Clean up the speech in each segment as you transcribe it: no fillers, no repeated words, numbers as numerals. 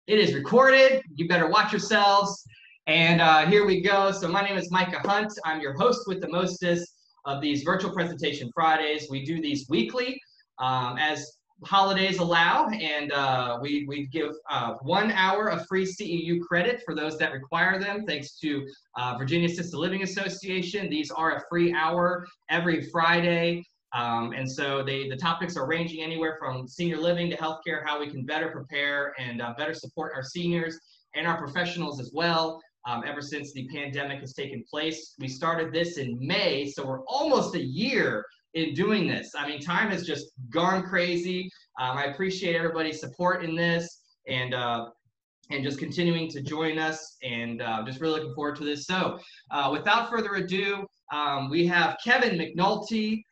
It is recorded. You better watch yourselves. And here we go. So my name is Micah Hunt. I'm your host with the mostest of these virtual presentation Fridays. We do these weekly as holidays allow, and we give 1 hour of free CEU credit for those that require them, thanks to Virginia Assisted Living Association. These are a free hour every Friday. And so the topics are ranging anywhere from senior living to healthcare, how we can better prepare and better support our seniors and our professionals as well. Ever since the pandemic has taken place. We started this in May, so we're almost a year in doing this. I mean, time has just gone crazy. I appreciate everybody's support in this and just continuing to join us, and just really looking forward to this. So without further ado, we have Kevin McNulty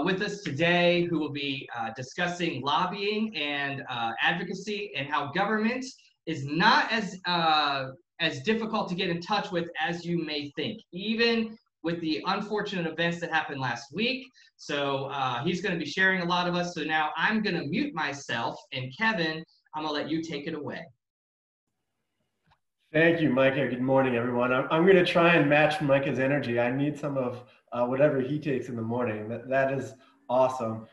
with us today, who will be discussing lobbying and advocacy and how government is not as difficult to get in touch with as you may think, even with the unfortunate events that happened last week. So he's going to be sharing a lot of us. So now I'm going to mute myself, and Kevin, I'm going to let you take it away. Thank you, Micah. Good morning, everyone. I'm going to try and match Micah's energy. I need some of whatever he takes in the morning. That is awesome.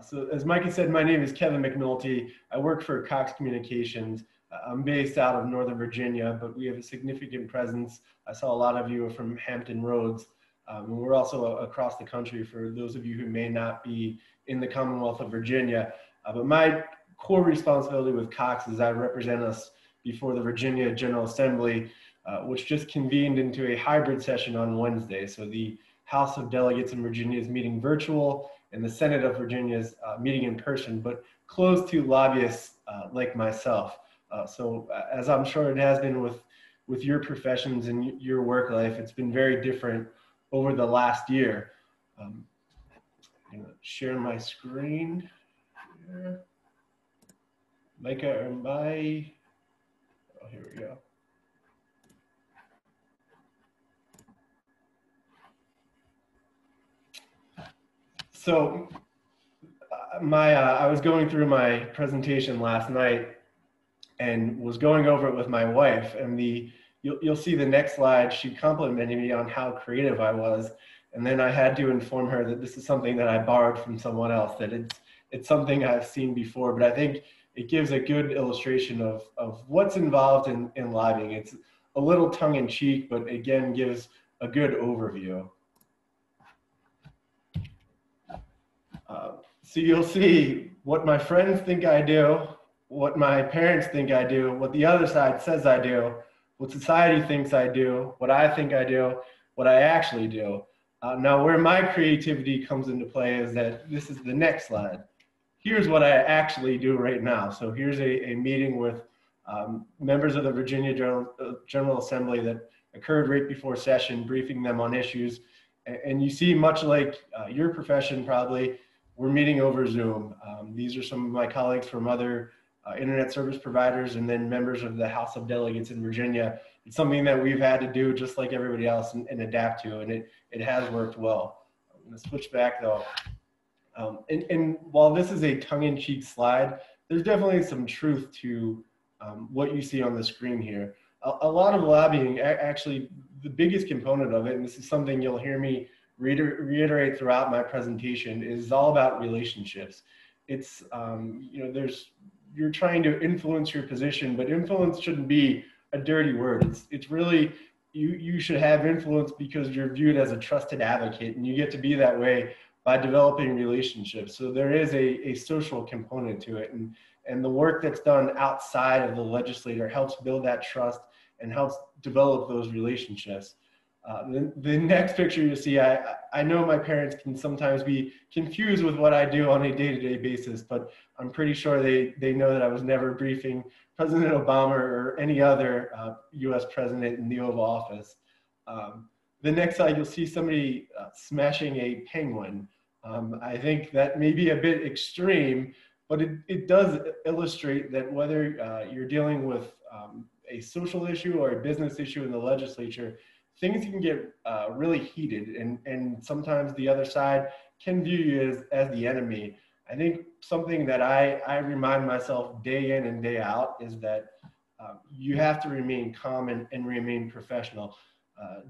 So as Micah said, my name is Kevin McNulty. I work for Cox Communications. I'm based out of Northern Virginia, but we have a significant presence. I saw a lot of you are from Hampton Roads. And we're also across the country for those of you who may not be in the Commonwealth of Virginia. But my core responsibility with Cox is I represent us before the Virginia General Assembly, which just convened into a hybrid session on Wednesday. So the House of Delegates in Virginia is meeting virtual, and the Senate of Virginia is meeting in person, but closed to lobbyists like myself. So as I'm sure it has been with your professions and your work life, it's been very different over the last year. I'm gonna share my screen here. Micah, oh, here we go. So I was going through my presentation last night and was going over it with my wife, and you'll see the next slide. She complimented me on how creative I was, and then I had to inform her that this is something that I borrowed from someone else, that it's something I've seen before, but I think it gives a good illustration of what's involved in lobbying. It's a little tongue-in-cheek, but again gives a good overview. So you'll see what my friends think I do, what my parents think I do, what the other side says I do, what society thinks I do, what I think I do, what I actually do. Now, where my creativity comes into play is that this is the next slide. Here's what I actually do right now. So here's a meeting with members of the Virginia General Assembly that occurred right before session, briefing them on issues. And you see, much like your profession probably, we're meeting over Zoom. These are some of my colleagues from other internet service providers, and then members of the House of Delegates in Virginia. It's something that we've had to do just like everybody else and adapt to, and it has worked well. I'm gonna switch back though. And while this is a tongue-in-cheek slide, there's definitely some truth to what you see on the screen here. A lot of lobbying, actually the biggest component of it, and this is something you'll hear me reiterate throughout my presentation, is all about relationships. It's, you're trying to influence your position, but influence shouldn't be a dirty word. It's really, you should have influence because you're viewed as a trusted advocate, and you get to be that way by developing relationships. So there is a social component to it, and the work that's done outside of the legislature helps build that trust and helps develop those relationships. The next picture you see, I know my parents can sometimes be confused with what I do on a day-to-day basis, but I'm pretty sure they know that I was never briefing President Obama or any other US president in the Oval Office. The next slide, you'll see somebody smashing a penguin. I think that may be a bit extreme, but it does illustrate that whether you're dealing with a social issue or a business issue in the legislature, things can get really heated, and sometimes the other side can view you as the enemy. I think something that I remind myself day in and day out is that you have to remain calm and remain professional.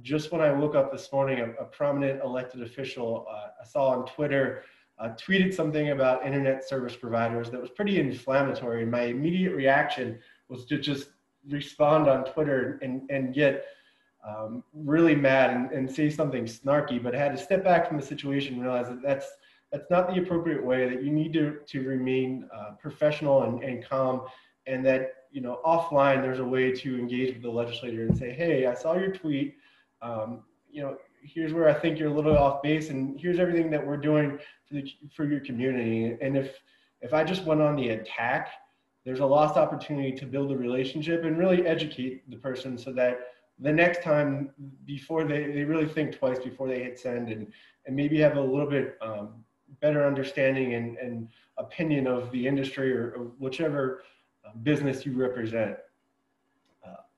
Just when I woke up this morning, a prominent elected official I saw on Twitter tweeted something about internet service providers that was pretty inflammatory. And my immediate reaction was to just respond on Twitter and get really mad and say something snarky, but I had to step back from the situation and realize that that's not the appropriate way, that you need to remain professional and calm, and that, you know, offline there's a way to engage with the legislator and say, hey, I saw your tweet, you know, here's where I think you're a little off base, and here's everything that we're doing for your community. And if I just went on the attack, there's a lost opportunity to build a relationship and really educate the person so that the next time, before they really think twice before they hit send, and maybe have a little bit better understanding and opinion of the industry or whichever business you represent.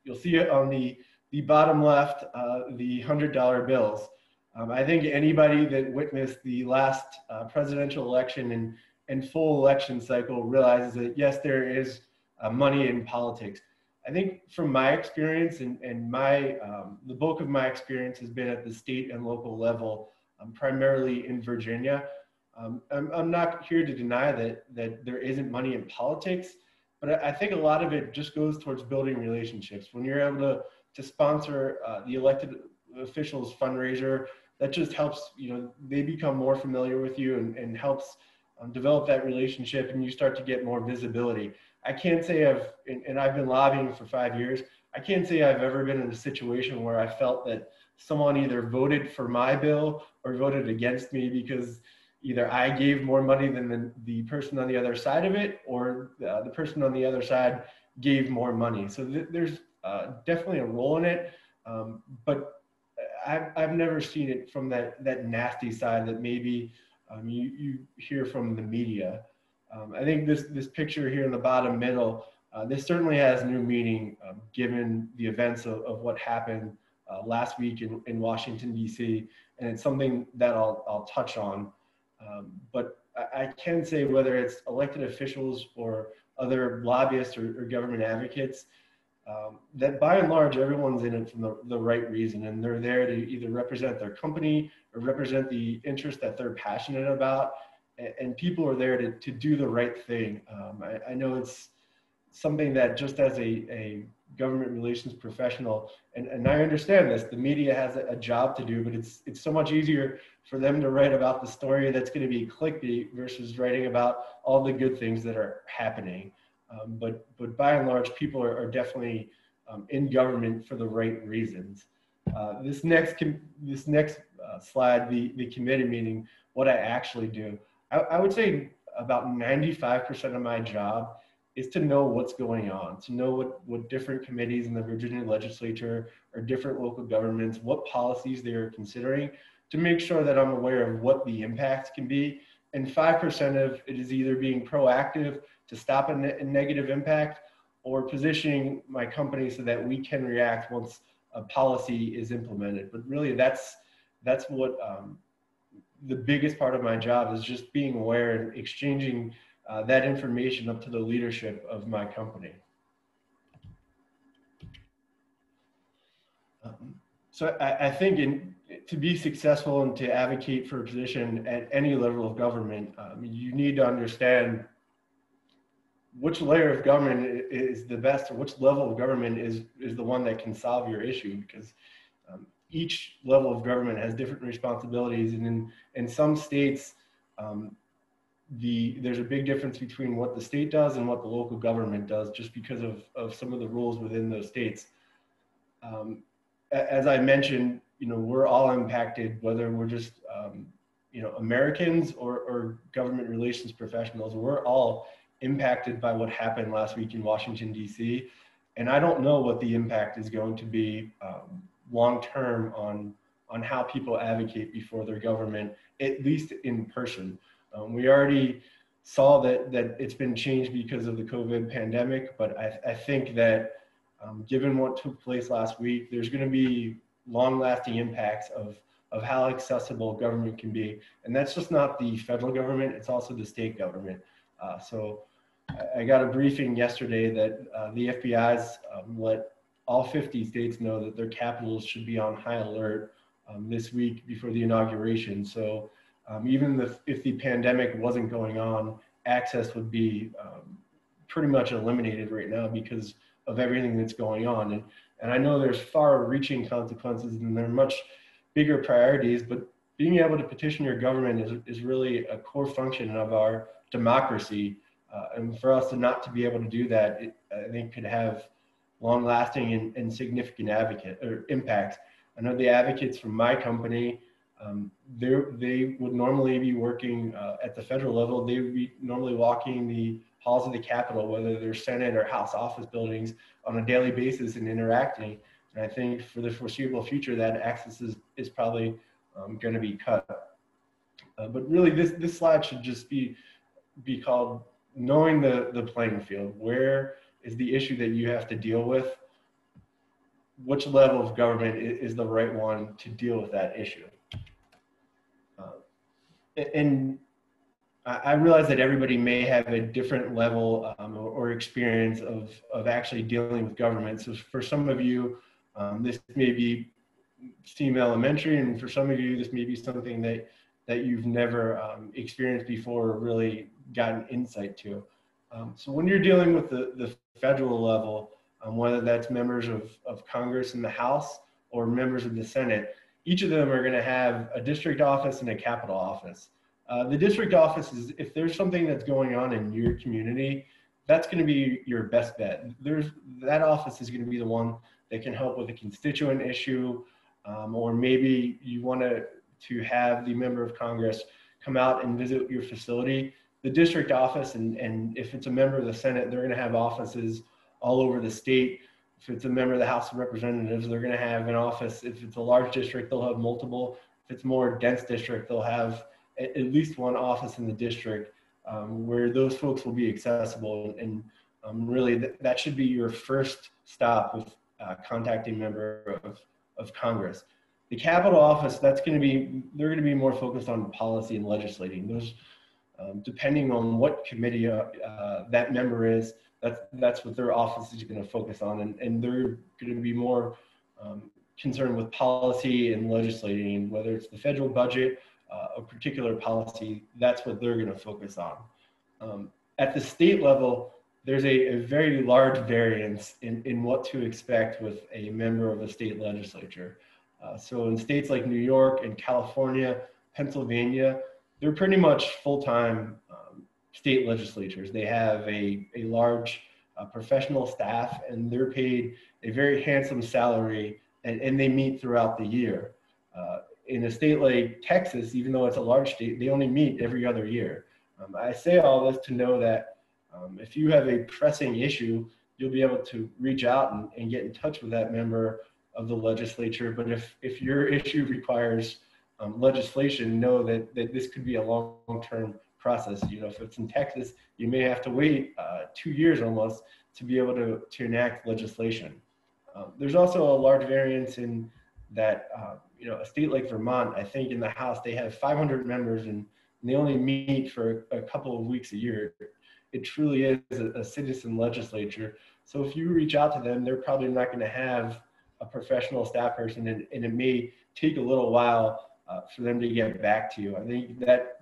You'll see it on the bottom left, the $100 bills. I think anybody that witnessed the last presidential election and full election cycle realizes that, yes, there is money in politics. I think from my experience and my, the bulk of my experience has been at the state and local level, primarily in Virginia. I'm not here to deny that there isn't money in politics, but I think a lot of it just goes towards building relationships. When you're able to sponsor the elected officials fundraiser, that just helps, you know, they become more familiar with you and helps develop that relationship, and you start to get more visibility. I can't say and I've been lobbying for 5 years, I can't say I've ever been in a situation where I felt that someone either voted for my bill or voted against me because either I gave more money than the person on the other side of it, or the person on the other side gave more money. So there's definitely a role in it, but I've never seen it from that nasty side that maybe you hear from the media. I think this picture here in the bottom middle, this certainly has new meaning given the events of what happened last week in Washington, D.C., and it's something that I'll touch on. But I can say, whether it's elected officials or other lobbyists or government advocates, that by and large, everyone's in it for the right reason, and they're there to either represent their company or represent the interest that they're passionate about, and people are there to do the right thing. I know it's something that, just as a government relations professional, and I understand this, the media has a job to do, but it's so much easier for them to write about the story that's going to be clickbait versus writing about all the good things that are happening. But by and large, people are definitely in government for the right reasons. This next slide, the committee meeting, what I actually do, I would say about 95% of my job is to know what's going on, to know what different committees in the Virginia legislature or different local governments, what policies they are considering, to make sure that I'm aware of what the impacts can be. And 5% of it is either being proactive to stop a negative impact, or positioning my company so that we can react once a policy is implemented. But really, that's what the biggest part of my job is, just being aware and exchanging that information up to the leadership of my company. So I think to be successful and to advocate for a position at any level of government, you need to understand which layer of government is the best, or which level of government is the one that can solve your issue, because each level of government has different responsibilities, and in some states, there's a big difference between what the state does and what the local government does, just because of some of the rules within those states. As I mentioned, we're all impacted, whether we're just Americans or government relations professionals. We're all impacted by what happened last week in Washington, D.C. And I don't know what the impact is going to be long-term on how people advocate before their government, at least in person. We already saw that it's been changed because of the COVID pandemic, but I think that given what took place last week, there's going to be long-lasting impacts of how accessible government can be. And that's just not the federal government, it's also the state government. So I got a briefing yesterday that the FBI's let all 50 states know that their capitals should be on high alert this week before the inauguration. So even if the pandemic wasn't going on, access would be pretty much eliminated right now because of everything that's going on. And I know there's far-reaching consequences and there are much bigger priorities, but being able to petition your government is really a core function of our democracy. And for us not to be able to do that, I think could have long-lasting and significant impact. I know the advocates from my company, they would normally be working at the federal level. They would be normally walking the halls of the Capitol, whether they're Senate or House office buildings, on a daily basis and interacting. And I think for the foreseeable future, that access is probably going to be cut. But really, this slide should just be called knowing the playing field. Where is the issue that you have to deal with? Which level of government is the right one to deal with that issue? And I realize that everybody may have a different level or experience of actually dealing with government. So for some of you, this may seem elementary, and for some of you, this may be something that you've never experienced before or really gotten insight to. So when you're dealing with the federal level, whether that's members of Congress in the House or members of the Senate, each of them are going to have a district office and a capital office. The district office is, if there's something that's going on in your community, that's going to be your best bet. That office is going to be the one that can help with a constituent issue, or maybe you want to have the member of Congress come out and visit your facility. The district office, and if it's a member of the Senate, they're going to have offices all over the state. If it's a member of the House of Representatives, they're going to have an office. If it's a large district, they'll have multiple. If it's a more dense district, they'll have at least one office in the district where those folks will be accessible. And really, that should be your first stop with contacting a member of Congress. The Capitol office, they're going to be more focused on policy and legislating. Those, depending on what committee that member is, that's what their office is going to focus on, and they're going to be more concerned with policy and legislating, whether it's the federal budget, a particular policy. That's what they're going to focus on. At the state level, there's a very large variance in what to expect with a member of a state legislature. So in states like New York and California, Pennsylvania, they're pretty much full-time state legislatures. They have a large professional staff, and they're paid a very handsome salary, and they meet throughout the year. In a state like Texas, even though it's a large state, they only meet every other year. I say all this to know that if you have a pressing issue, you'll be able to reach out and get in touch with that member of the legislature. But if your issue requires legislation, know that this could be a long-term process. You know, if it's in Texas, you may have to wait 2 years almost to be able to enact legislation. There's also a large variance in that, you know, a state like Vermont, I think in the House, they have 500 members and they only meet for a couple of weeks a year. It truly is a citizen legislature. So if you reach out to them, they're probably not going to have a professional staff person, and it may take a little while for them to get back to you. I think that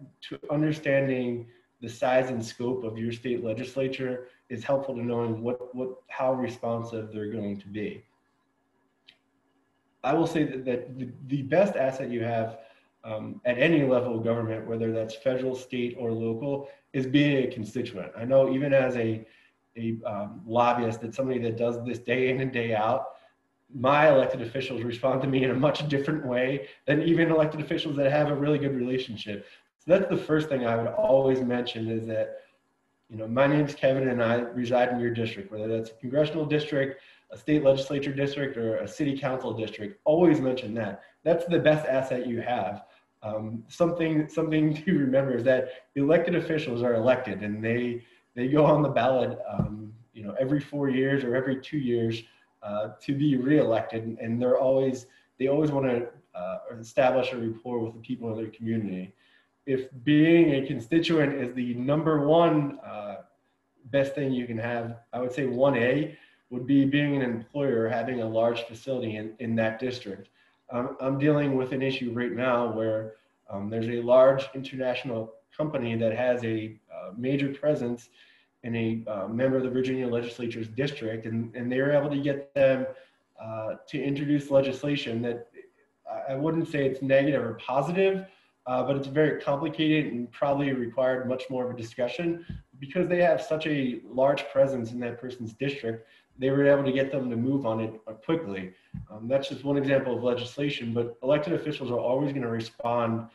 understanding the size and scope of your state legislature is helpful to knowing how responsive they're going to be. I will say that the best asset you have at any level of government, whether that's federal, state, or local, is being a constituent. I know even as a lobbyist, that's somebody that does this day in and day out, my elected officials respond to me in a much different way than even elected officials that have a really good relationship. So that's the first thing I would always mention, is that, you know, my name's Kevin and I reside in your district, whether that's a congressional district, a state legislature district, or a city council district. Always mention that. That's the best asset you have. Something to remember is that the elected officials are elected, and they go on the ballot, you know, every 4 years or every 2 years to be reelected, and they always want to establish a rapport with the people in their community. If being a constituent is the number one best thing you can have. I would say 1A would be being an employer, having a large facility in that district. I'm dealing with an issue right now where there's a large international company that has a major presence in a member of the Virginia Legislature's district, and they were able to get them to introduce legislation that I wouldn't say it's negative or positive, but it's very complicated and probably required much more of a discussion. Because they have such a large presence in that person's district, they were able to get them to move on it quickly. That's just one example of legislation, but elected officials are always going to respond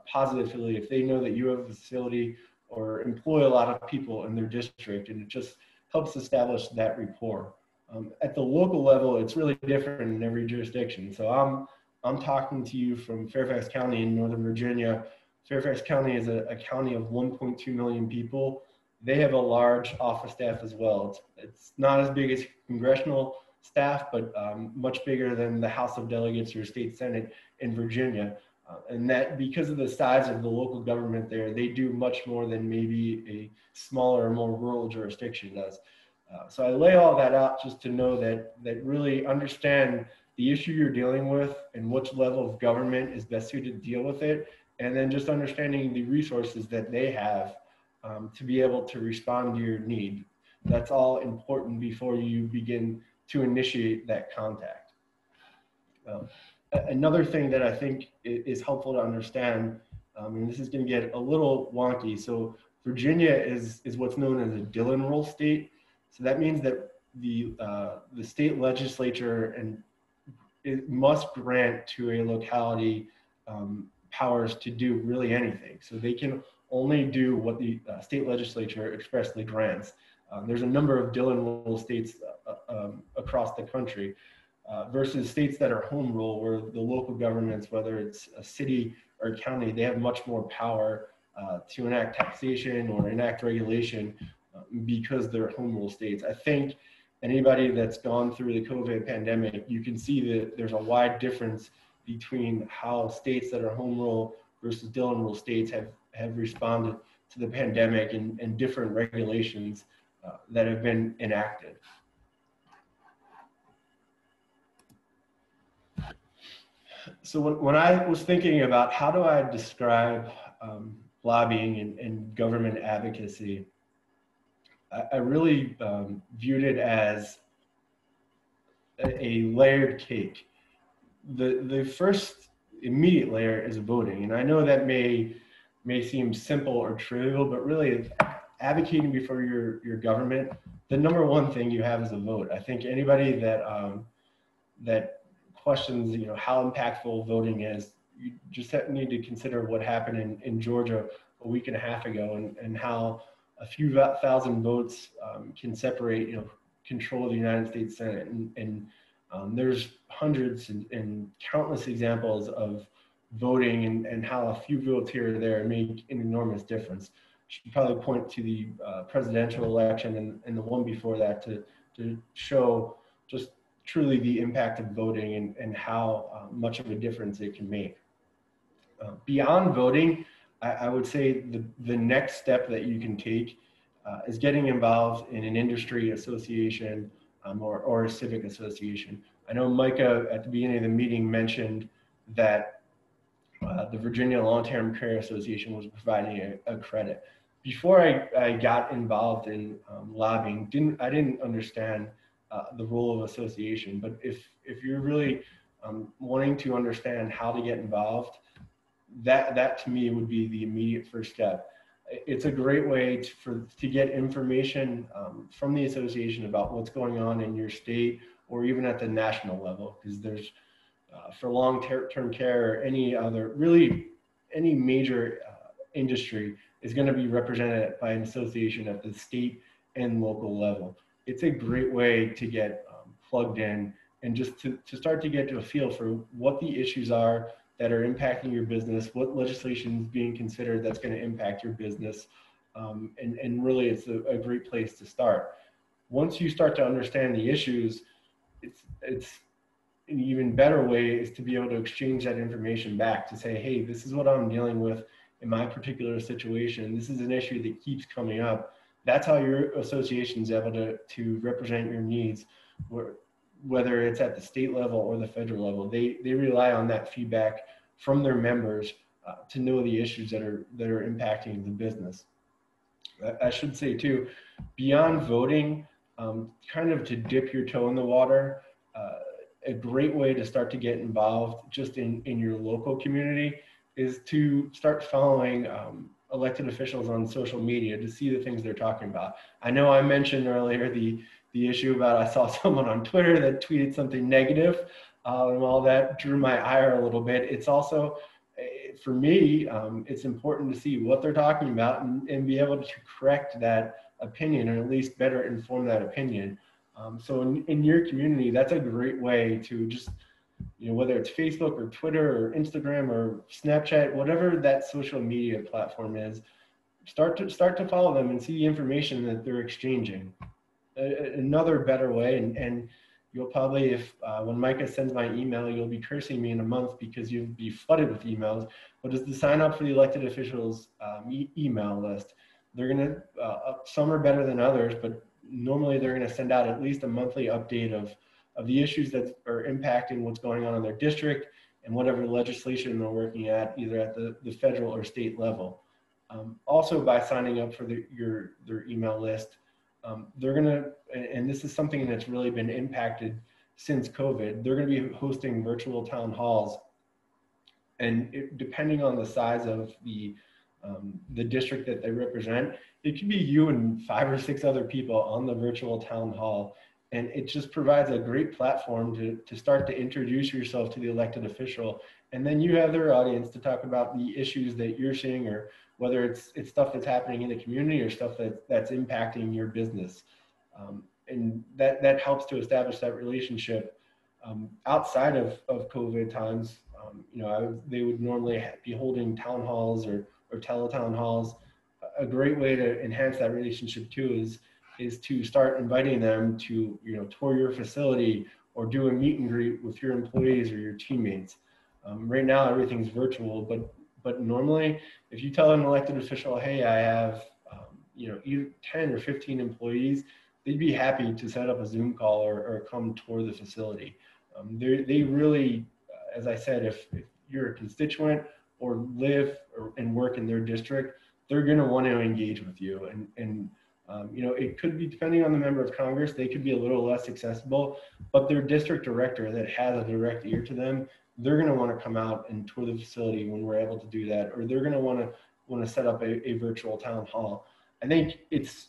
positively if they know that you have a facility or employ a lot of people in their district, and it just helps establish that rapport. At the local level, it's really different in every jurisdiction. So I'm talking to you from Fairfax County in Northern Virginia. Fairfax County is a county of 1.2 million people. They have a large office staff as well. It's not as big as congressional staff, but much bigger than the House of Delegates or State Senate in Virginia. And that because of the size of the local government there, they do much more than maybe a smaller, more rural jurisdiction does. So I lay all that out just to know that really understand the issue you're dealing with and which level of government is best suited to deal with it, and then just understanding the resources that they have to be able to respond to your need. That's all important before you begin to initiate that contact. Another thing that I think is helpful to understand, and this is going to get a little wonky. So Virginia is what's known as a Dillon Rule state. So that means that the state legislature and it must grant to a locality powers to do really anything. So they can only do what the state legislature expressly grants. There's a number of Dillon Rule states across the country versus states that are home rule, where the local governments, whether it's a city or a county, they have much more power to enact taxation or enact regulation because they're home rule states. I think anybody that's gone through the COVID pandemic, you can see that there's a wide difference between how states that are home rule versus Dillon Rule states have responded to the pandemic and different regulations that have been enacted. So when I was thinking about how do I describe lobbying and government advocacy, I really viewed it as a layered cake. The first immediate layer is voting, and I know that may seem simple or trivial, but really advocating before your government, the number one thing you have is a vote. I think anybody that questions how impactful voting is, you just need to consider what happened in Georgia a week and a half ago, and how a few thousand votes can separate control of the United States Senate, and there's hundreds and countless examples of voting and how a few votes here or there make an enormous difference. Should probably point to the presidential election and the one before that to show just truly the impact of voting and how much of a difference it can make. Beyond voting, I would say the next step that you can take is getting involved in an industry association or a civic association. I know Micah at the beginning of the meeting mentioned that the Virginia Long-Term Care Association was providing a credit. Before I got involved in lobbying, I didn't understand the role of association. But if you're really wanting to understand how to get involved, that to me would be the immediate first step. It's a great way to get information from the association about what's going on in your state or even at the national level, because there's for long-term care or any major industry is going to be represented by an association at the state and local level. It's a great way to get plugged in and just to start to get to a feel for what the issues are that are impacting your business, what legislation is being considered that's going to impact your business. And really, it's a great place to start. Once you start to understand the issues, it's an even better way is to be able to exchange that information back to say, hey, this is what I'm dealing with in my particular situation. This is an issue that keeps coming up. That's how your association is able to represent your needs, whether it's at the state level or the federal level. They rely on that feedback from their members to know the issues that are impacting the business. I should say too, beyond voting, kind of to dip your toe in the water, a great way to start to get involved just in your local community is to start following elected officials on social media to see the things they're talking about. I know I mentioned earlier the issue about I saw someone on Twitter that tweeted something negative, and all that drew my ire a little bit. It's also, for me, it's important to see what they're talking about and be able to correct that opinion, or at least better inform that opinion. So in your community, that's a great way to just, whether it's Facebook or Twitter or Instagram or Snapchat, whatever that social media platform is, start to follow them and see the information that they're exchanging. Another better way, and you'll probably, when Micah sends my email, you'll be cursing me in a month because you'll be flooded with emails, but is to sign up for the elected officials email list. They're gonna, some are better than others, but normally they're gonna send out at least a monthly update of the issues that are impacting what's going on in their district and whatever legislation they're working at, either at the federal or state level. Also, by signing up for their email list, they're gonna, and this is something that's really been impacted since COVID, they're gonna be hosting virtual town halls. And depending on the size of the district that they represent, it could be you and 5 or 6 other people on the virtual town hall. And it just provides a great platform to start to introduce yourself to the elected official. And then you have their audience to talk about the issues that you're seeing, or whether it's stuff that's happening in the community or stuff that's impacting your business. And that helps to establish that relationship outside of COVID times. They would normally be holding town halls or teletown halls. A great way to enhance that relationship too is to start inviting them to tour your facility or do a meet and greet with your employees or your teammates. Right now everything's virtual, but normally if you tell an elected official, hey, I have either 10 or 15 employees, they'd be happy to set up a Zoom call or come tour the facility. They really, as I said, if you're a constituent or live and work in their district, they're going to want to engage with you. And it could be, depending on the member of Congress, they could be a little less accessible, but their district director that has a direct ear to them, they're going to want to come out and tour the facility when we're able to do that, or they're going to want to set up a virtual town hall. I think it's,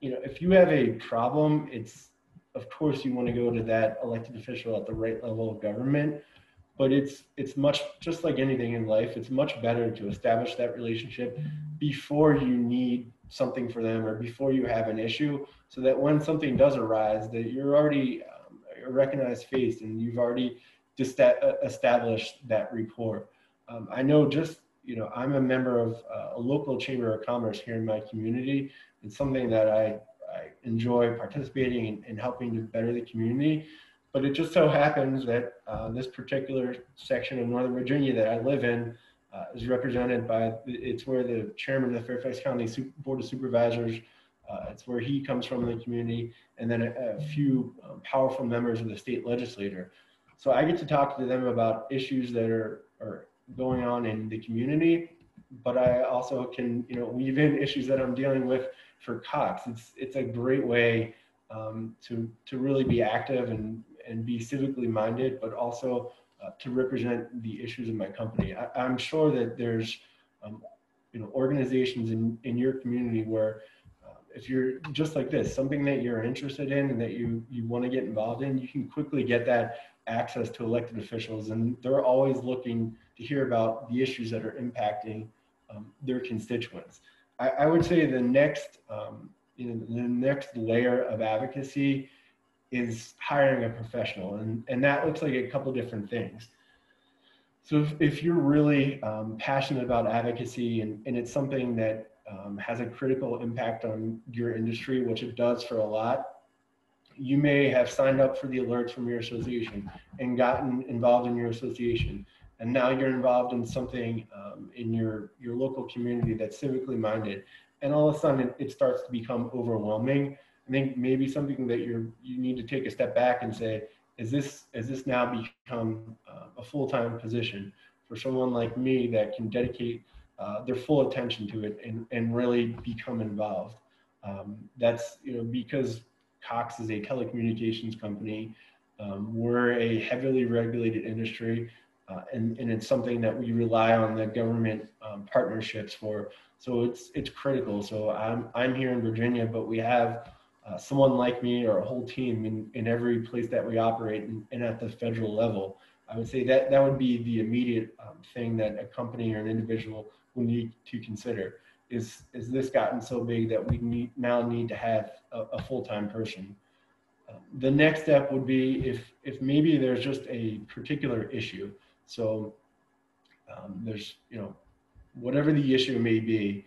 if you have a problem, it's, of course you want to go to that elected official at the right level of government, but it's much, just like anything in life, it's much better to establish that relationship before you need something for them or before you have an issue, so that when something does arise, that you're already a recognized face and you've already established that rapport. I know I'm a member of a local chamber of commerce here in my community. It's something that I enjoy participating in helping to better the community. But it just so happens that this particular section of Northern Virginia that I live in is represented by, it's where the chairman of the Fairfax County Board of Supervisors, it's where he comes from in the community, and then a few powerful members of the state legislature. So I get to talk to them about issues that are going on in the community, but I also can weave in issues that I'm dealing with for Cox. It's a great way to really be active and be civically minded, but also to represent the issues of my company. I'm sure that there's organizations in your community where if you're just like this, something that you're interested in and that you want to get involved in, you can quickly get that access to elected officials, and they're always looking to hear about the issues that are impacting their constituents. I would say the next layer of advocacy is hiring a professional, and that looks like a couple different things. So if you're really passionate about advocacy and it's something that has a critical impact on your industry, which it does for a lot, you may have signed up for the alerts from your association and gotten involved in your association. And now you're involved in something in your local community that's civically minded. and all of a sudden it starts to become overwhelming. I think maybe something that you need to take a step back and say, is this now become a full-time position for someone like me that can dedicate their full attention to it and really become involved? That's, because Cox is a telecommunications company. We're a heavily regulated industry, and it's something that we rely on the government partnerships for. So it's critical. So I'm here in Virginia, but we have someone like me or a whole team in every place that we operate and at the federal level. I would say that would be the immediate thing that a company or an individual will need to consider. Is this gotten so big that we now need to have a full-time person? The next step would be if maybe there's just a particular issue. So there's, whatever the issue may be,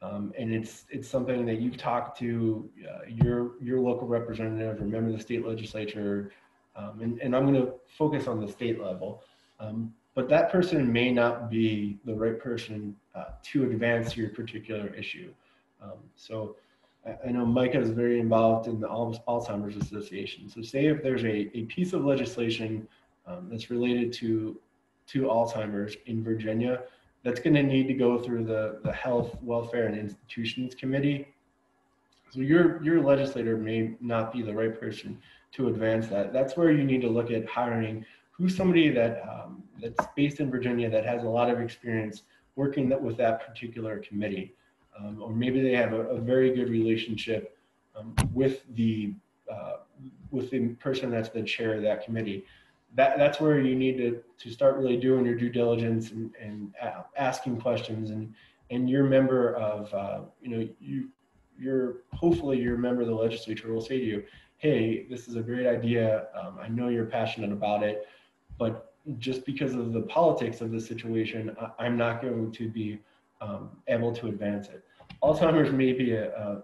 and it's something that you've talked to your local representative or member of the state legislature, and I'm going to focus on the state level. But that person may not be the right person to advance your particular issue. So I know Micah is very involved in the Alzheimer's Association. So say if there's a piece of legislation that's related to Alzheimer's in Virginia, that's going to need to go through the Health, Welfare, and Institutions Committee. So your legislator may not be the right person to advance that. That's where you need to look at hiring who's somebody that's based in Virginia that has a lot of experience working with that particular committee. Or maybe they have a very good relationship with the person that's the chair of that committee. That's where you need to start really doing your due diligence and asking questions, and your member of hopefully your member of the legislature will say to you, hey, this is a great idea. I know you're passionate about it, but just because of the politics of the situation, I'm not going to be able to advance it. Alzheimer's may be a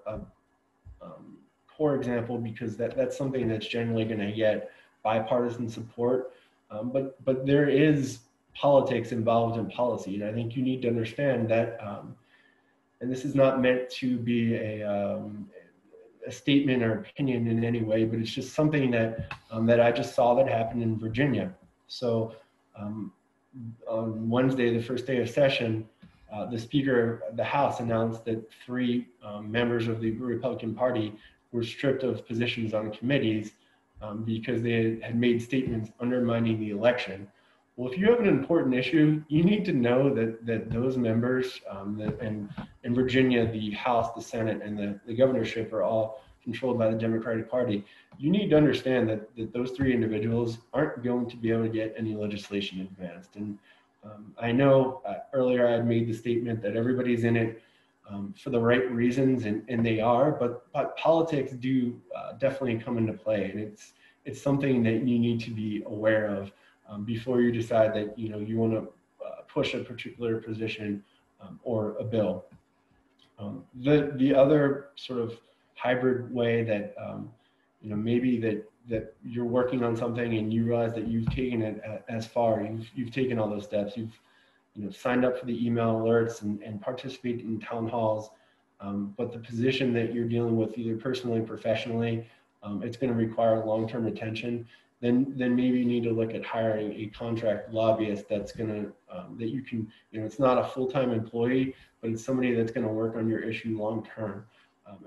poor example because that's something that's generally going to get bipartisan support, but there is politics involved in policy, and I think you need to understand that. And this is not meant to be a statement or opinion in any way, but it's just something that I just saw that happened in Virginia. So on Wednesday, the first day of session, the Speaker of the House announced that 3 members of the Republican Party were stripped of positions on committees because they had made statements undermining the election. Well, if you have an important issue, you need to know that those members, and in Virginia, the House, the Senate, and the governorship are all controlled by the Democratic Party. You need to understand that those 3 individuals aren't going to be able to get any legislation advanced. And I know earlier I had made the statement that everybody's in it for the right reasons, and they are, but politics do definitely come into play, and it's something that you need to be aware of before you decide that you want to push a particular position or a bill. The other sort of hybrid way that maybe that you're working on something and you realize that you've taken it as far, you've taken all those steps, you've signed up for the email alerts and participated in town halls, but the position that you're dealing with, either personally or professionally, it's going to require long-term attention. Then maybe you need to look at hiring a contract lobbyist that's going to that you can, it's not a full-time employee, but it's somebody that's going to work on your issue long-term.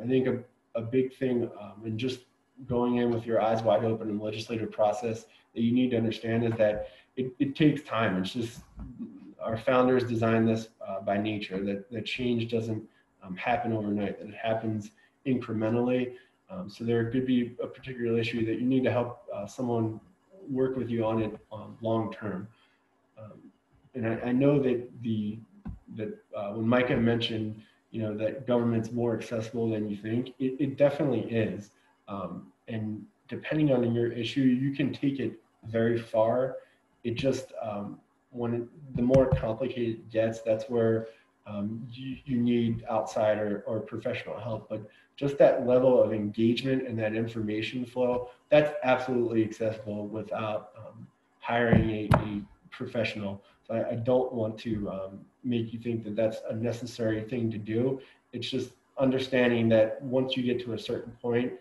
I think a big thing, and just going in with your eyes wide open in the legislative process, that you need to understand is that it takes time. It's just, our founders designed this by nature, that change doesn't happen overnight, that it happens incrementally. So there could be a particular issue that you need to help someone work with you on it long term. And I know that when Micah mentioned, that government's more accessible than you think, it definitely is. And depending on your issue, you can take it very far. It just, the more complicated it gets, that's where you need outside or professional help. But just that level of engagement and that information flow, that's absolutely accessible without hiring a professional. So I don't want to make you think that that's a necessary thing to do. It's just understanding that once you get to a certain point,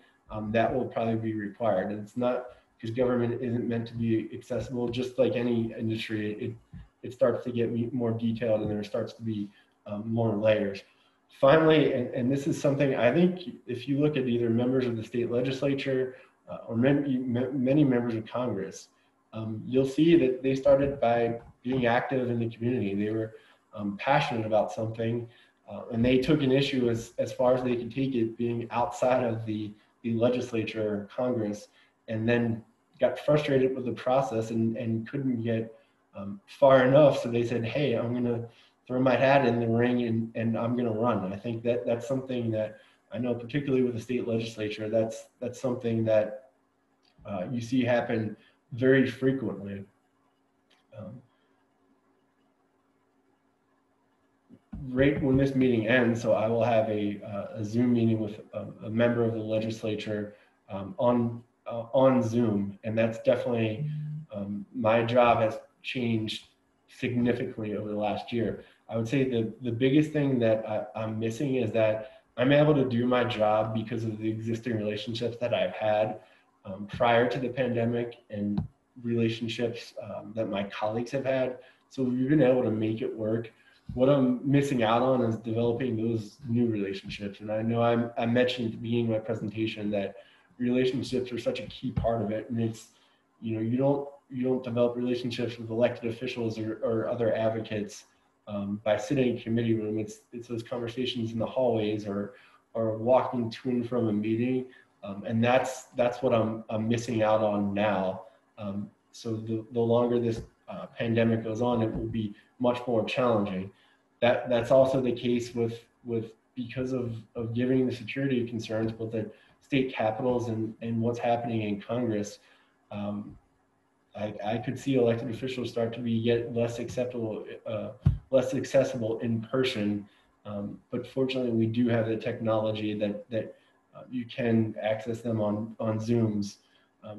that will probably be required. And it's not because government isn't meant to be accessible. Just like any industry, it starts to get more detailed, and there starts to be more layers. Finally, and this is something I think if you look at either members of the state legislature or many members of Congress, you'll see that they started by being active in the community. They were passionate about something, and they took an issue as far as they could take it, being outside of the legislature or Congress, and then got frustrated with the process and couldn't get far enough. So they said, hey, I'm going to throw my hat in the ring and I'm going to run. And I think that's something that I know, particularly with the state legislature, that's something that you see happen very frequently. Right when this meeting ends, so I will have a Zoom meeting with a member of the legislature on Zoom, and that's definitely my job has changed significantly over the last year. I would say the biggest thing that I'm missing is that I'm able to do my job because of the existing relationships that I've had prior to the pandemic and relationships that my colleagues have had. So we've been able to make it work. What I'm missing out on is developing those new relationships. And I know I mentioned at the beginning of my presentation that relationships are such a key part of it. And it's, you don't develop relationships with elected officials or other advocates by sitting in a committee room. It's those conversations in the hallways or walking to and from a meeting. And that's what I'm missing out on now. So the longer this pandemic goes on, it will be much more challenging. That's also the case with because of given the security concerns with the state capitals and what's happening in Congress. I could see elected officials start to be less accessible in person. But fortunately, we do have the technology that you can access them on Zooms.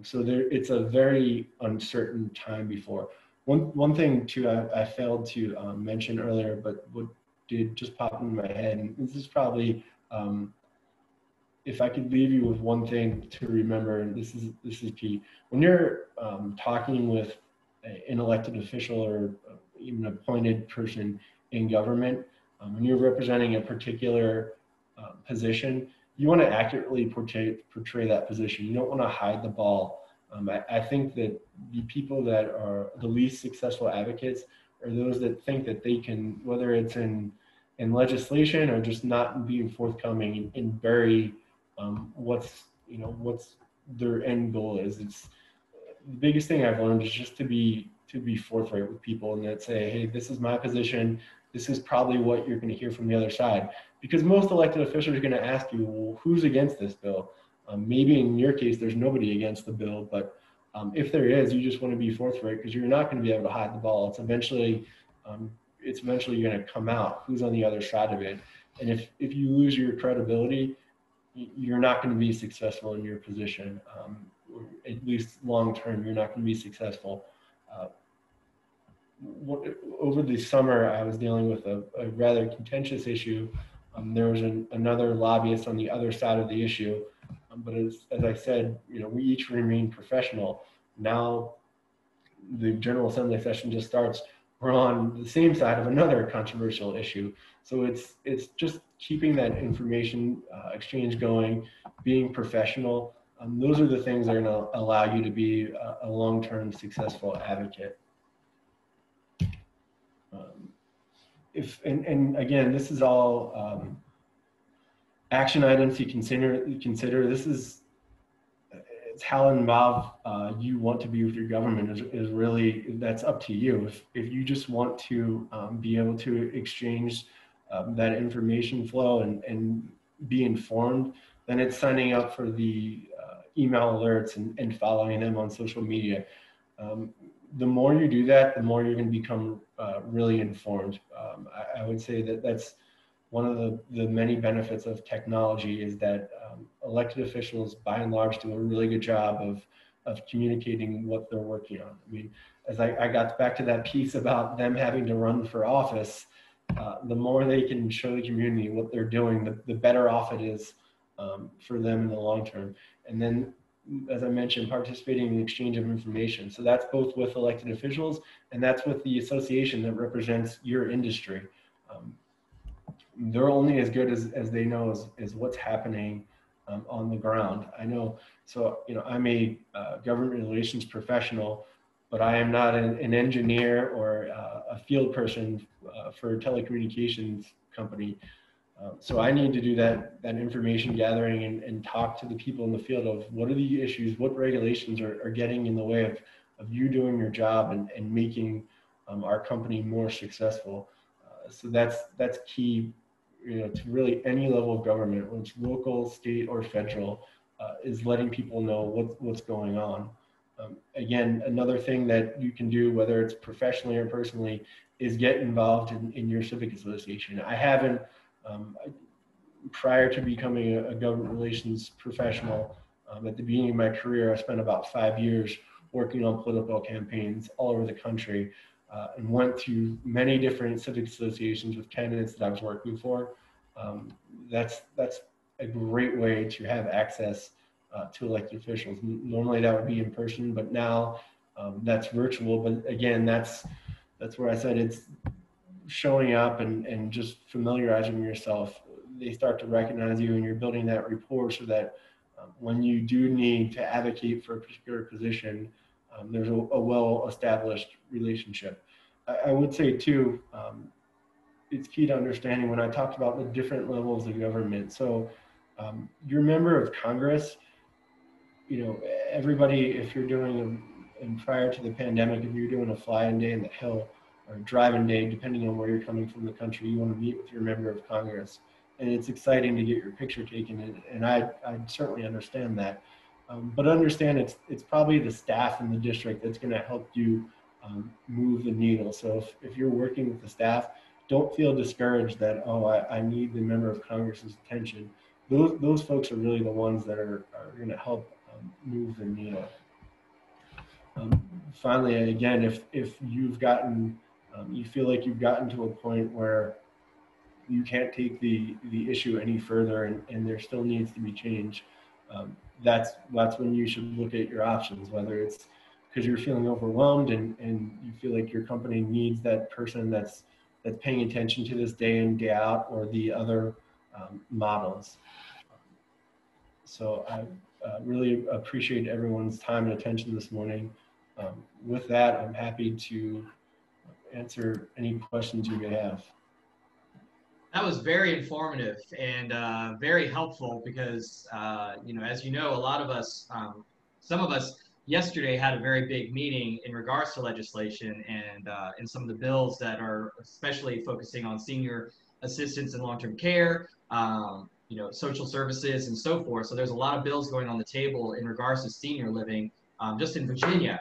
So it's a very uncertain time before. One thing too I failed to mention earlier, but what did just pop into my head, and this is probably if I could leave you with one thing to remember, and this is key. When you're talking with an elected official or even appointed person in government, when you're representing a particular position, you want to accurately portray that position. You don't want to hide the ball. I think that the people that are the least successful advocates are those that think that they can, whether it's in legislation or just not being forthcoming and bury what's their end goal is. It's the biggest thing I've learned is just to be forthright with people and that say, hey, this is my position. This is probably what you're going to hear from the other side. Because most elected officials are going to ask you, well, who's against this bill? Maybe in your case, there's nobody against the bill, but if there is, you just want to be forthright because you're not going to be able to hide the ball. It's eventually going to come out who's on the other side of it. And if you lose your credibility, you're not going to be successful in your position. At least long term, you're not going to be successful. Over the summer, I was dealing with a rather contentious issue. There was another lobbyist on the other side of the issue. But as I said, we each remain professional. Now the General Assembly session just starts. We're on the same side of another controversial issue. So it's just keeping that information exchange going, being professional. Those are the things that are going to allow you to be a long-term successful advocate. And again, this is all action items you consider. This is it's how involved you want to be with your government is really, that's up to you. If you just want to be able to exchange that information flow and be informed, then it's signing up for the email alerts and following them on social media. The more you do that, the more you're going to become really informed. I would say that that's one of the many benefits of technology is that elected officials, by and large, do a really good job of communicating what they're working on. I mean, as I got back to that piece about them having to run for office, the more they can show the community what they're doing, the better off it is for them in the long term. And then, as I mentioned, participating in the exchange of information. So that's both with elected officials and that's with the association that represents your industry. They're only as good as they know as what's happening on the ground. I know, so, I'm a government relations professional, but I am not an engineer or a field person for a telecommunications company. So I need to do that information gathering and talk to the people in the field of what are the issues, what regulations are getting in the way of you doing your job and making our company more successful. So that's key, to really any level of government, whether it's local, state, or federal, is letting people know what's going on. Again, another thing that you can do, whether it's professionally or personally, is get involved in your civic association. I haven't, prior to becoming a government relations professional, at the beginning of my career, I spent about 5 years working on political campaigns all over the country, and went through many different civic associations with candidates that I was working for. That's a great way to have access to elected officials. Normally that would be in person, but now that's virtual. But again, that's where I said it's showing up and just familiarizing yourself. They start to recognize you and you're building that rapport so that when you do need to advocate for a particular position, there's a well-established relationship. I would say too, it's key to understanding when I talked about the different levels of government. So you're a member of Congress, everybody, if you're doing, and prior to the pandemic, if you're doing a fly-in day in the Hill or driving day, depending on where you're coming from the country, you want to meet with your member of Congress. And it's exciting to get your picture taken, and I certainly understand that. But understand it's probably the staff in the district that's going to help you move the needle. So if you're working with the staff, don't feel discouraged that, oh, I need the member of Congress's attention. Those folks are really the ones that are going to help move the needle. Finally, again, if you've gotten, you feel like you've gotten to a point where you can't take the issue any further and there still needs to be change, that's when you should look at your options, whether it's because you're feeling overwhelmed and you feel like your company needs that person that's paying attention to this day in, day out, or the other models. So I really appreciate everyone's time and attention this morning. With that, I'm happy to answer any questions you may have. That was very informative and very helpful because, as you know, a lot of us, some of us yesterday had a very big meeting in regards to legislation and some of the bills that are especially focusing on senior assistance and long-term care, social services and so forth. So there's a lot of bills going on the table in regards to senior living, just in Virginia.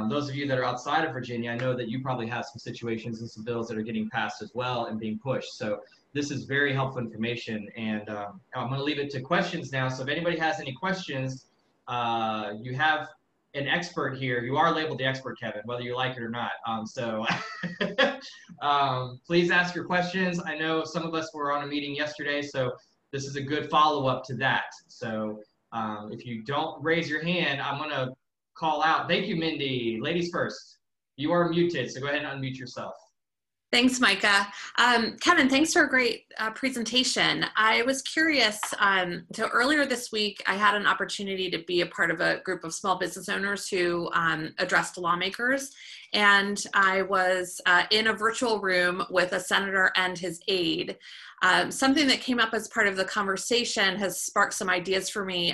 Those of you that are outside of Virginia, I know that you probably have some situations and some bills that are getting passed as well and being pushed. So this is very helpful information, and I'm going to leave it to questions now. So if anybody has any questions, you have an expert here. You are labeled the expert, Kevin, whether you like it or not. Please ask your questions. I know some of us were on a meeting yesterday, so this is a good follow-up to that. So if you don't raise your hand, I'm going to call out. Thank you, Mindy. Ladies first. You are muted, so go ahead and unmute yourself. Thanks, Micah. Kevin, thanks for a great presentation. I was curious, so earlier this week, I had an opportunity to be a part of a group of small business owners who addressed lawmakers. And I was in a virtual room with a senator and his aide. Something that came up as part of the conversation has sparked some ideas for me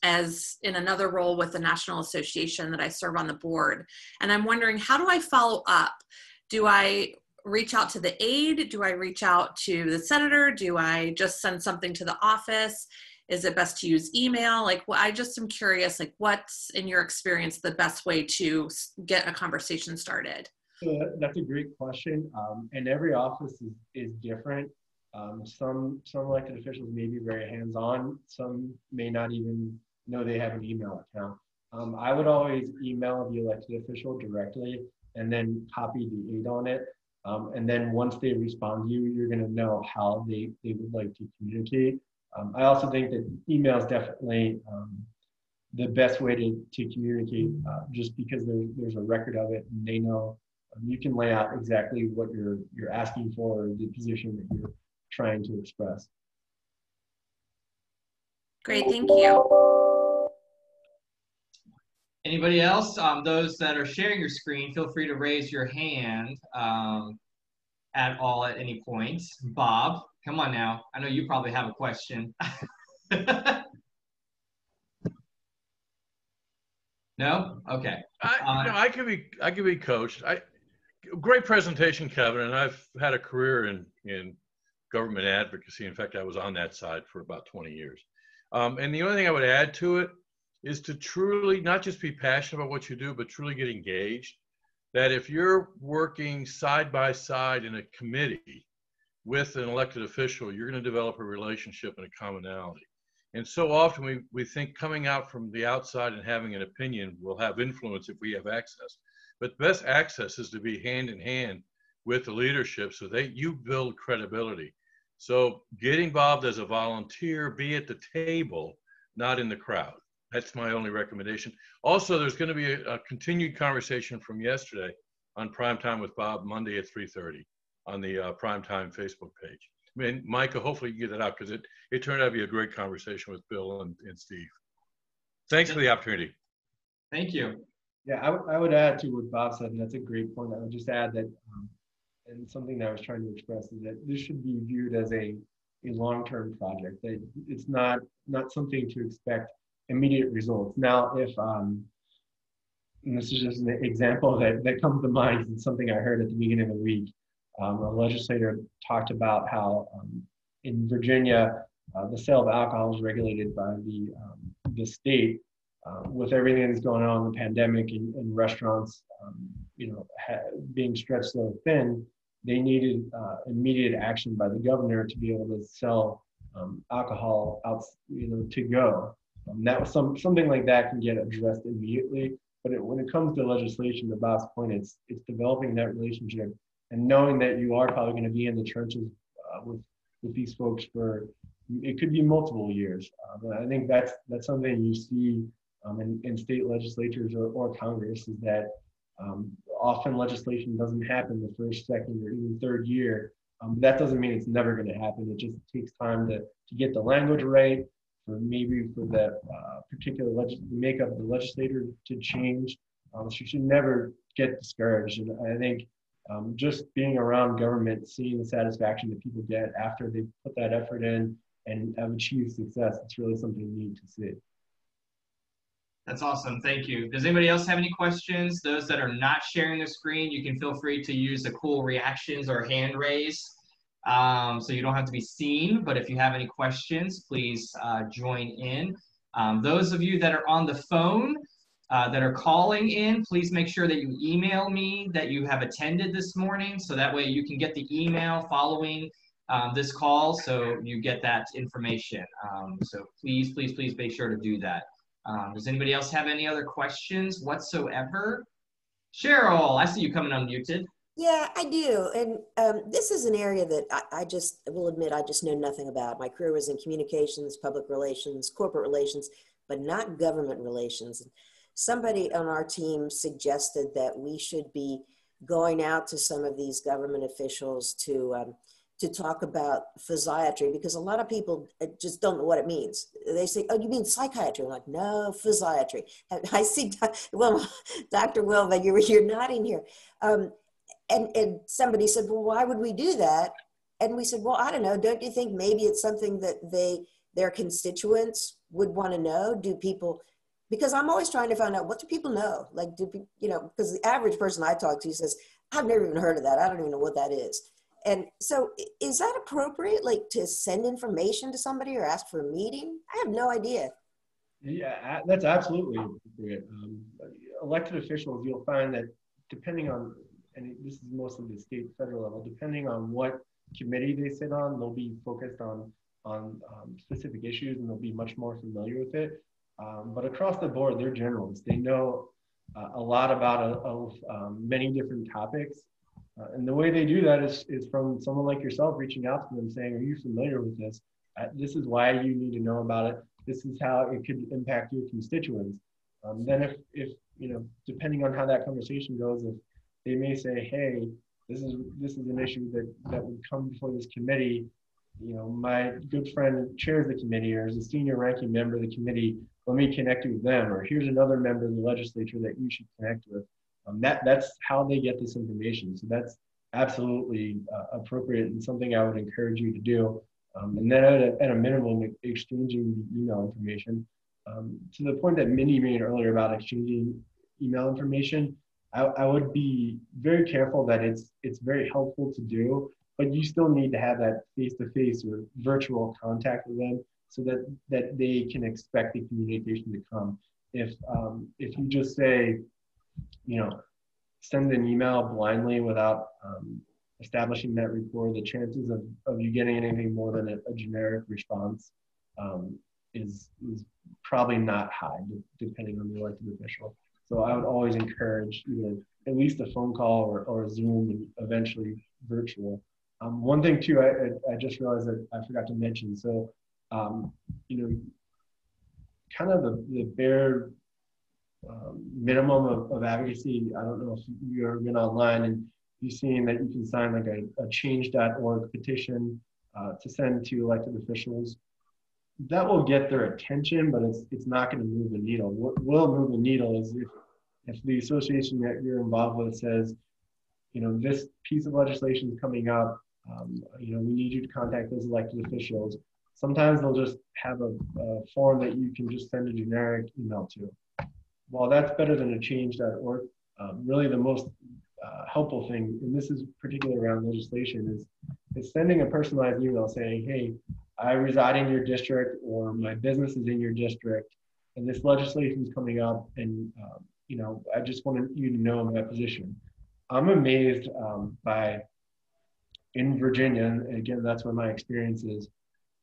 as in another role with the National Association that I serve on the board. And I'm wondering, how do I follow up? Do I reach out to the aide? Do I reach out to the senator? Do I just send something to the office? Is it best to use email? I just am curious, what's in your experience the best way to get a conversation started? That's a great question. And every office is different. Some elected officials may be very hands-on. Some may not even know they have an email account. I would always email the elected official directly and then copy the aide on it. And then once they respond to you, you're going to know how they would like to communicate. I also think that email is definitely the best way to communicate, just because there's a record of it and they know. You can lay out exactly what you're asking for, or the position that you're trying to express. Great, thank you. Anybody else? Those that are sharing your screen, feel free to raise your hand at any point. Bob, come on now. I know you probably have a question. No? Okay. I could be coached. Great presentation, Kevin, and I've had a career in government advocacy. In fact, I was on that side for about 20 years. And the only thing I would add to it is to truly not just be passionate about what you do, but truly get engaged. That if you're working side by side in a committee with an elected official, you're going to develop a relationship and a commonality. And so often we think coming out from the outside and having an opinion will have influence if we have access. But the best access is to be hand in hand with the leadership so that you build credibility. So get involved as a volunteer, be at the table, not in the crowd. That's my only recommendation. Also, there's going to be a continued conversation from yesterday on Primetime with Bob, Monday at 3:30 on the Primetime Facebook page. I mean, Micah, hopefully you get that out, because it turned out to be a great conversation with Bill and Steve. Thanks for the opportunity. Thank you. Yeah, I would add to what Bob said, and that's a great point. I would just add that, and something that I was trying to express is that this should be viewed as a long-term project. That it's not something to expect immediate results. Now, if and this is just an example that comes to mind, it's something I heard at the beginning of the week. A legislator talked about how in Virginia, the sale of alcohol is regulated by the state. With everything that's going on in the pandemic and restaurants, being stretched so thin, they needed immediate action by the governor to be able to sell alcohol out, to go. That was something like that can get addressed immediately. But when it comes to legislation, to Bob's point, it's developing that relationship and knowing that you are probably going to be in the trenches with these folks for, it could be multiple years. I think that's something you see in state legislatures or Congress, is that often legislation doesn't happen the first, second, or even third year. That doesn't mean it's never going to happen. It just takes time to get the language right, for the particular makeup of the legislator to change. So you should never get discouraged. And I think just being around government, seeing the satisfaction that people get after they put that effort in and have achieved success, it's really something neat to see. That's awesome. Thank you. Does anybody else have any questions? Those that are not sharing the screen, you can feel free to use the cool reactions or hand raise, so you don't have to be seen. But if you have any questions, please join in. Those of you that are on the phone, that are calling in, please make sure that you email me that you have attended this morning, so that way you can get the email following this call, so you get that information. So please make sure to do that. Does anybody else have any other questions whatsoever? Cheryl, I see you coming unmuted. Yeah, I do. And this is an area that I will admit I just know nothing about. My career was in communications, public relations, corporate relations, but not government relations. Somebody on our team suggested that we should be going out to some of these government officials to talk about physiatry, because a lot of people just don't know what it means. They say, "Oh, you mean psychiatry?" I'm like, "No, physiatry." I see, well, Dr. Wilva, you're nodding here. And somebody said, "Well, why would we do that?" And we said, "Well, I don't know. Don't you think maybe it's something that their constituents would want to know? Do people?" Because I'm always trying to find out, what do people know? Like, because the average person I talk to says, "I've never even heard of that. I don't even know what that is." And so is that appropriate, like to send information to somebody or ask for a meeting? I have no idea. Yeah, that's absolutely appropriate. Elected officials, you'll find that depending on, and this is mostly the state, federal level, depending on what committee they sit on, they'll be focused on specific issues and they'll be much more familiar with it. But across the board, they're generalists. They know a lot about many different topics. And the way they do that is from someone like yourself reaching out to them saying, are you familiar with this? This is why you need to know about it. This is how it could impact your constituents. Then if depending on how that conversation goes, if they may say, hey, this is an issue that would come before this committee. My good friend chairs the committee or is a senior ranking member of the committee. Let me connect you with them. Or here's another member of the legislature that you should connect with. That's how they get this information. So that's absolutely appropriate and something I would encourage you to do. And then at a minimum, exchanging email information. To the point that Mindy made earlier about exchanging email information, I would be very careful that it's very helpful to do, but you still need to have that face-to-face or virtual contact with them so that they can expect the communication to come. If you just say, send an email blindly without establishing that rapport, the chances of you getting anything more than a generic response is probably not high, depending on the elected official. So I would always encourage either at least a phone call or a Zoom and eventually virtual. One thing too, I just realized that I forgot to mention. So, kind of the bare minimum of advocacy. I don't know if you've ever been online and you've seen that you can sign like a change.org petition to send to elected officials. That will get their attention, but it's not going to move the needle. What will move the needle is if the association that you're involved with says, this piece of legislation is coming up, we need you to contact those elected officials. Sometimes they'll just have a form that you can just send a generic email to. While that's better than a change.org, really the most helpful thing, and this is particularly around legislation, is sending a personalized email saying, hey, I reside in your district or my business is in your district and this legislation is coming up and I just wanted you to know my position. I'm amazed in Virginia, and again, that's where my experience is,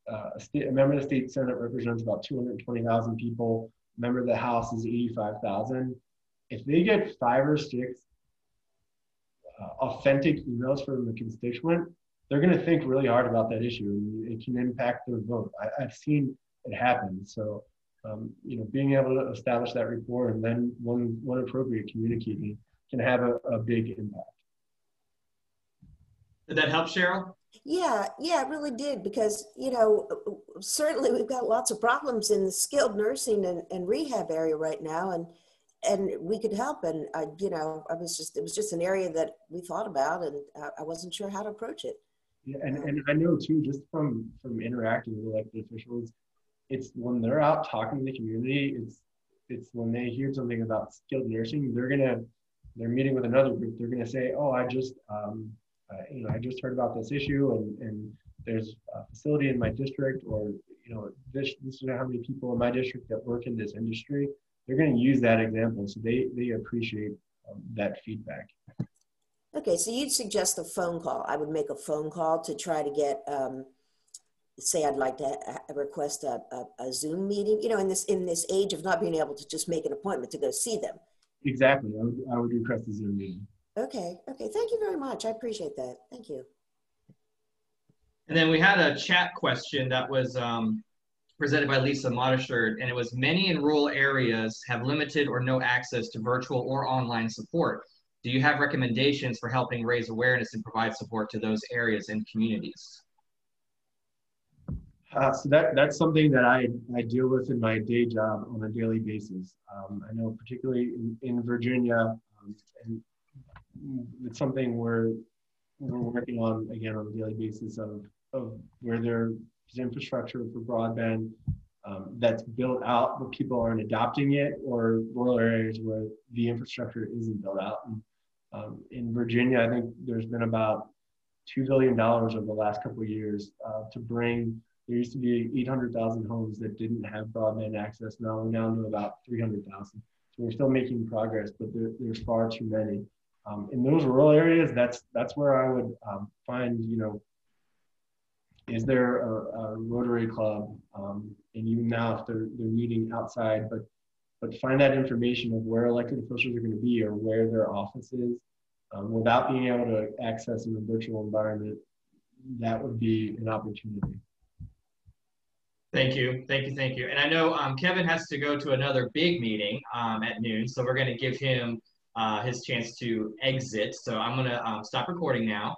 a member of the state Senate represents about 220,000 people. A member of the House is 85,000. If they get 5 or 6 authentic emails from the constituent, they're going to think really hard about that issue, and it can impact their vote. I've seen it happen. So, being able to establish that rapport and then when appropriate, communicating can have a big impact. Did that help, Cheryl? Yeah, it really did, because, certainly we've got lots of problems in the skilled nursing and rehab area right now, and we could help. And it was just an area that we thought about, and I wasn't sure how to approach it. Yeah, and I know too, just from interacting with elected officials, it's when they're out talking to the community, it's when they hear something about skilled nursing, they're meeting with another group, they're gonna say, oh, I just heard about this issue and there's a facility in my district, or this is how many people in my district that work in this industry. They're going to use that example, so they appreciate that feedback. Okay, so you'd suggest a phone call. I would make a phone call to try to get, say I'd like to request a Zoom meeting, in this age of not being able to just make an appointment to go see them. Exactly, I would request a Zoom meeting. Okay, thank you very much. I appreciate that. Thank you. And then we had a chat question that was presented by Lisa Modestert, and it was, many in rural areas have limited or no access to virtual or online support. Do you have recommendations for helping raise awareness and provide support to those areas and communities? So that's something that I deal with in my day job on a daily basis. I know particularly in Virginia, and it's something we're working on again on a daily basis of where there's infrastructure for broadband that's built out, but people aren't adopting it, or rural areas where the infrastructure isn't built out. And, in Virginia, I think there's been about $2 billion over the last couple of years to bring. There used to be 800,000 homes that didn't have broadband access. Now we're down to about 300,000. So we're still making progress, but there's far too many. In those rural areas, that's where I would find, is there a Rotary Club? And even now, if they're meeting outside, but find that information of where elected officials are going to be or where their office is, without being able to access in a virtual environment, that would be an opportunity. Thank you, thank you, thank you. And I know Kevin has to go to another big meeting at noon, so we're going to give him his chance to exit. So I'm going to stop recording now.